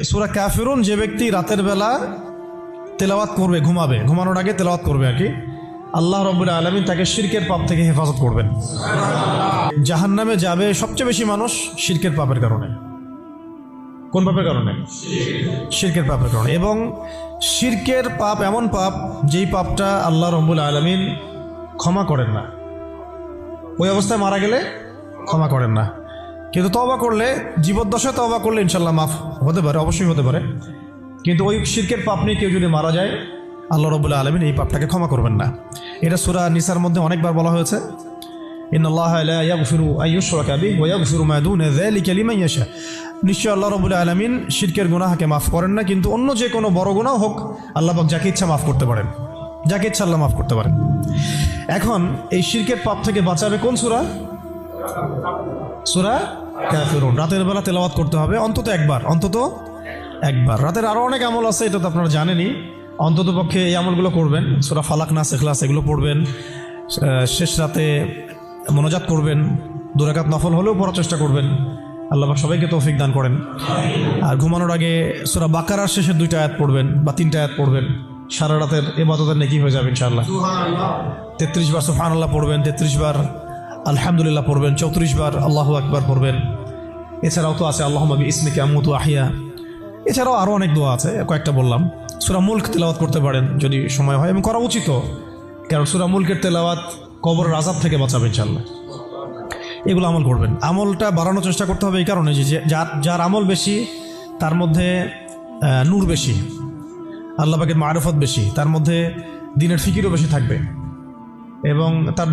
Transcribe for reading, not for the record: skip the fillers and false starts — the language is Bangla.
সূরা কাফিরুন যে ব্যক্তি রাতের বেলা তেলাওয়াত করবে, ঘুমানোর আগে তেলাওয়াত করবে আর কি, আল্লাহ রাব্বুল আলামিন তাকে শিরকের পাপ থেকে হেফাজত করবেন। জাহান্নামে যাবে সবচেয়ে বেশি মানুষ শিরকের পাপের কারণে। কোন পাপের কারণে? শিরকের পাপের কারণে। এবং শিরকের পাপ এমন পাপ যেই পাপটা আল্লাহ রাব্বুল আলামিন ক্ষমা করেন না, ওই অবস্থায় মারা গেলে ক্ষমা করেন না। কিন্তু তওবা করলে, জীবদ্দশায় তওবা করলে ইনশাল্লাহ মাফ হতে পারে, অবশ্যই হতে পারে। কিন্তু ওই শিরকের পাপ নিয়ে কেউ যদি মারা যায়, আল্লাহ রাব্বুল আলামিন এই পাপটাকে ক্ষমা করবেন না। এটা সূরা নিসার মধ্যে অনেকবার বলা হয়েছে, ইন্নাল্লাহা লা ইয়াগফিরু আন ইউশরাকা বিহি ওয়া ইয়াগফিরু মা দুনা যালিকা লিমান ইয়াশা। নিশ্চয় আল্লাহ রাব্বুল আলামিন শিরকের গুনাহকে মাফ করেন না, কিন্তু অন্য যে কোনো বড় গুনাহ হোক আল্লাহ পাক যাকে ইচ্ছা মাফ করতে পারেন, যাকে ইচ্ছা আল্লাহ মাফ করতে পারেন। এখন এই শিরকের পাপ থেকে বাঁচাবে কোন সূরা? সূরা কাফিরুন। রাতের বেলা তেলাওয়াত করতে হবে অন্তত একবার, রাতের আরো অনেক আমল আছে, এটা তো আপনারা জানেনই। অন্তত পক্ষে এই আমলগুলো করবেন, সূরা ফালাক, নাস, ইখলাস এগুলো পড়বেন। শেষ রাতে মোনাজাত করবেন, 2 রাকাত নফল হলেও পড়ার চেষ্টা করবেন। আল্লাহ পাক সবাইকে তৌফিক দান করেন। আর ঘুমানোর আগে সূরা বাকারার শেষের 2টা আয়াত পড়বেন বা 3টা আয়াত পড়বেন। সারা রাতের ইবাদতের নেকি হয়ে যাবে ইনশাআল্লাহ। 33 বার সুবহানাল্লাহ পড়বেন, 33 বার আলহামদুলিল্লাহ পড়বেন, 34 বার আল্লাহু আকবার পড়বেন। এছাড়াও তো আছে আল্লাহুম্মা বিইসমিকা আমুতু আহইয়া। এছাড়াও আরও অনেক দোয়া আছে, কয়েকটা বললাম। সূরা মুলক তেলাওয়াত করতে পারেন যদি সময় হয়, এবং করা উচিত, কারণ সূরা মুলকের তেলাওয়াত কবরের আযাব থেকে বাঁচাবে ইনশাআল্লাহ। এগুলো আমল করবেন। আমলটা বাড়ানোর চেষ্টা করতে হবে এই কারণে যে যার আমল বেশি তার মধ্যে নূর বেশি, আল্লাহ পাকের মারিফত বেশি, তার মধ্যে দ্বীনের ফিকিরও বেশি থাকবে, এবং তার